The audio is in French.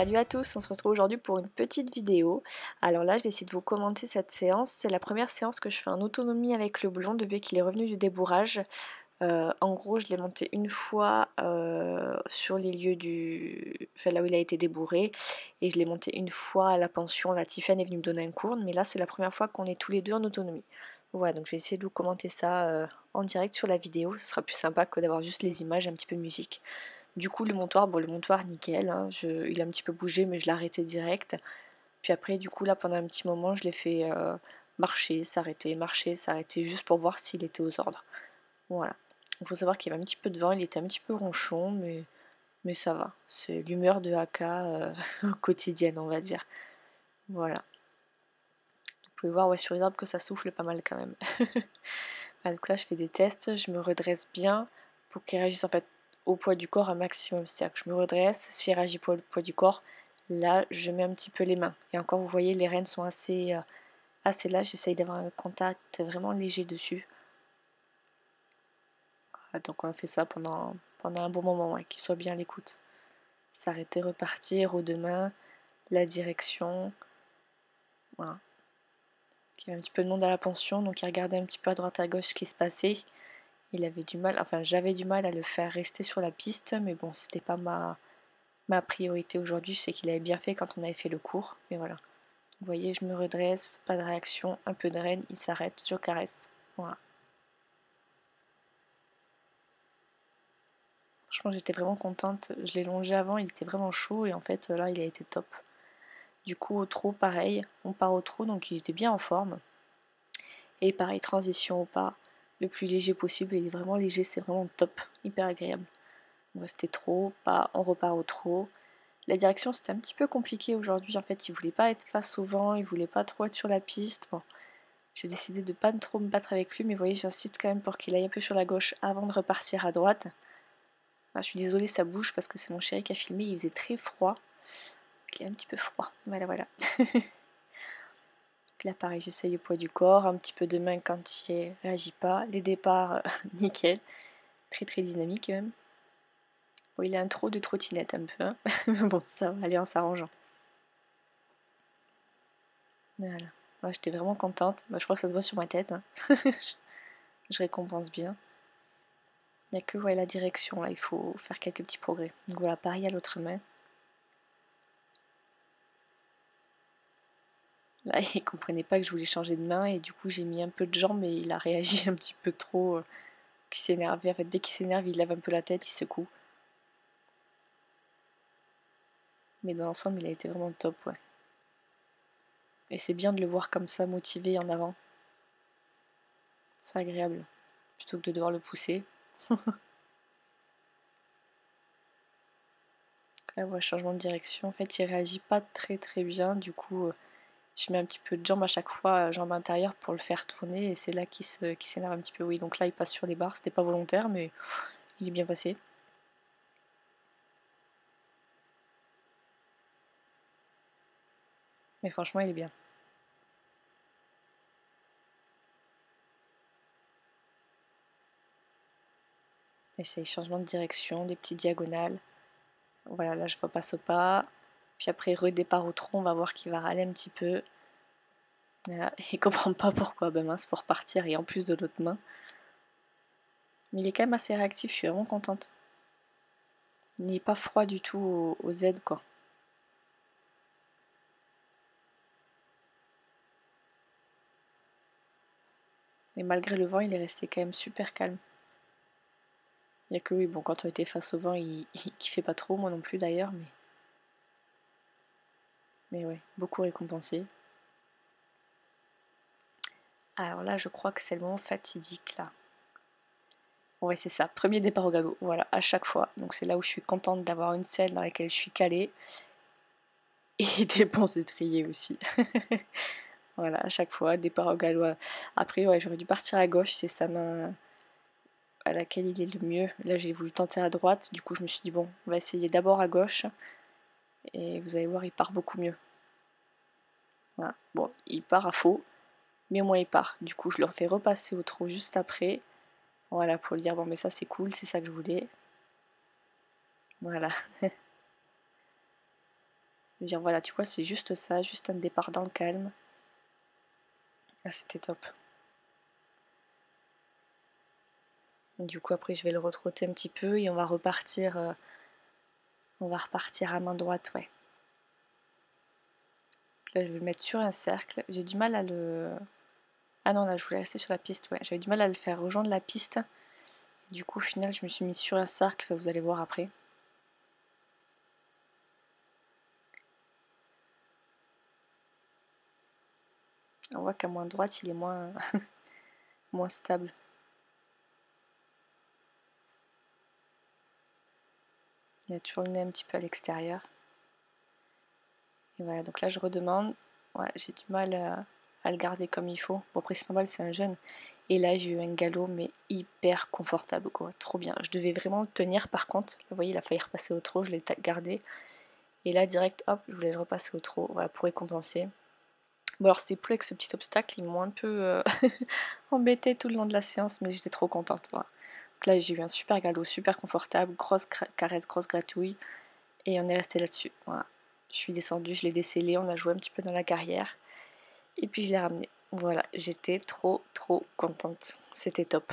Salut à tous, on se retrouve aujourd'hui pour une petite vidéo. Alors là, je vais essayer de vous commenter cette séance. C'est la première séance que je fais en autonomie avec le blond depuis qu'il est revenu du débourrage. En gros, je l'ai monté une fois sur les lieux enfin, là où il a été débourré, et je l'ai monté une fois à la pension. La Tiffany est venue me donner un cours, mais là c'est la première fois qu'on est tous les deux en autonomie. Voilà, donc je vais essayer de vous commenter ça en direct sur la vidéo. Ce sera plus sympa que d'avoir juste les images et un petit peu de musique. Du coup, le montoir, bon, le montoir nickel, hein, il a un petit peu bougé, mais je l'ai arrêté direct. Puis après, du coup, là, pendant un petit moment, je l'ai fait marcher, s'arrêter, juste pour voir s'il était aux ordres. Voilà. Il faut savoir qu'il y avait un petit peu de vent, il était un petit peu ronchon, mais ça va. C'est l'humeur de Haka quotidienne, on va dire. Voilà. Vous pouvez voir ouais, sur les arbres que ça souffle pas mal quand même. Donc là, je fais des tests, je me redresse bien pour qu'il réagisse en fait au poids du corps un maximum. C'est-à-dire que je me redresse, s'il réagit au poids du corps, là, je mets un petit peu les mains. Et encore, vous voyez, les rênes sont assez là. J'essaye d'avoir un contact vraiment léger dessus. Donc on fait ça pendant un bon moment, ouais, qu'il soit bien à l'écoute. S'arrêter, repartir, aux deux mains, la direction. Voilà. Il y avait un petit peu de monde à la pension, donc il regardait un petit peu à droite à gauche ce qui se passait. Il avait du mal, enfin j'avais du mal à le faire rester sur la piste, mais bon, c'était pas ma priorité aujourd'hui. Je sais qu'il avait bien fait quand on avait fait le cours, mais voilà. Vous voyez, je me redresse, pas de réaction, un peu de rêne, il s'arrête, je caresse. Voilà. Franchement, j'étais vraiment contente. Je l'ai longé avant, il était vraiment chaud et en fait là, il a été top. Du coup, au trot, pareil, on part au trot, donc il était bien en forme. Et pareil, transition au pas, le plus léger possible. Il est vraiment léger, c'est vraiment top, hyper agréable. Bon, c'était trop, pas, on repart au trot. La direction, c'était un petit peu compliqué aujourd'hui. En fait, il voulait pas être face au vent, il voulait pas trop être sur la piste. Bon, j'ai décidé de pas trop me battre avec lui, mais vous voyez, j'insiste quand même pour qu'il aille un peu sur la gauche avant de repartir à droite. Ah, je suis désolée, ça bouge parce que c'est mon chéri qui a filmé, il faisait très froid. Il est un petit peu froid. Voilà, voilà. Là, pareil, j'essaye le poids du corps, un petit peu de main quand il ne réagit pas. Les départs, nickel. Très très dynamique même. Bon, il a un trop de trottinette un peu, hein. Mais bon, ça va aller en s'arrangeant. Voilà. Ouais, j'étais vraiment contente. Bah, je crois que ça se voit sur ma tête, hein. Je récompense bien. Il n'y a que ouais, la direction, là, il faut faire quelques petits progrès. Donc voilà, pareil à l'autre main. Là, il comprenait pas que je voulais changer de main et du coup j'ai mis un peu de jambe et il a réagi un petit peu trop, qu'il s'énervait. En fait, dès qu'il s'énerve, il lève un peu la tête, il secoue. Mais dans l'ensemble, il a été vraiment top, ouais. Et c'est bien de le voir comme ça, motivé en avant. C'est agréable, plutôt que de devoir le pousser. Là, ouais, changement de direction. En fait, il réagit pas très très bien. Du coup, je mets un petit peu de jambe à chaque fois, jambe intérieure pour le faire tourner. Et c'est là qu'il s'énerve un petit peu. Oui, donc là, il passe sur les barres. C'était pas volontaire, mais il est bien passé. Mais franchement, il est bien. Essaye changement de direction, des petites diagonales. Voilà, là, je repasse au pas. Puis après, redépart au tronc. On va voir qu'il va râler un petit peu. Voilà. Il comprend pas pourquoi. Ben mince, faut repartir. Et en plus de l'autre main. Mais il est quand même assez réactif, je suis vraiment contente. Il n'est pas froid du tout au Z, quoi. Et malgré le vent, il est resté quand même super calme. Il n'y a que oui, bon, quand on était face au vent, il kiffait pas trop, moi non plus d'ailleurs, mais ouais, beaucoup récompensé. Alors là, je crois que c'est le moment fatidique, là. Ouais, c'est ça, premier départ au galop, voilà, à chaque fois. Donc c'est là où je suis contente d'avoir une selle dans laquelle je suis calée. Et des bons étriers aussi. Voilà, à chaque fois, départ au galop. Après, ouais, j'aurais dû partir à gauche, c'est sa main à laquelle il est le mieux. Là, j'ai voulu tenter à droite, du coup, je me suis dit, bon, on va essayer d'abord à gauche. Et vous allez voir, il part beaucoup mieux. Voilà. Bon, il part à faux, mais au moins il part. Du coup, je le refais repasser au trot juste après. Voilà, pour lui dire, bon, mais ça c'est cool, c'est ça que je voulais. Voilà. Je veux dire, voilà, tu vois, c'est juste ça, juste un départ dans le calme. Ah, c'était top. Du coup, après, je vais le retrotter un petit peu et on va repartir à main droite, ouais. Là, je vais le mettre sur un cercle. J'ai du mal à le... Ah non, là, je voulais rester sur la piste, ouais. J'avais du mal à le faire rejoindre la piste. Du coup, au final, je me suis mis sur un cercle, vous allez voir après. On voit qu'à main droite, il est moins, moins stable. Il a toujours le nez un petit peu à l'extérieur. Et voilà, donc là, je redemande. Ouais, j'ai du mal à le garder comme il faut. Bon, après, c'est normal, c'est un jeune. Et là, j'ai eu un galop, mais hyper confortable, quoi. Trop bien. Je devais vraiment le tenir, par contre. Vous voyez, il a failli repasser au trot, je l'ai gardé. Et là, direct, hop, je voulais le repasser au trot, voilà, pour récompenser. Bon, alors, c'est plus avec ce petit obstacle, ils m'ont un peu embêté tout le long de la séance, mais j'étais trop contente. Voilà. Donc là, j'ai eu un super galop, super confortable, grosse caresse, grosse gratouille. Et on est resté là-dessus. Voilà. Je suis descendue, je l'ai décellé, on a joué un petit peu dans la carrière. Et puis je l'ai ramené. Voilà, j'étais trop contente. C'était top.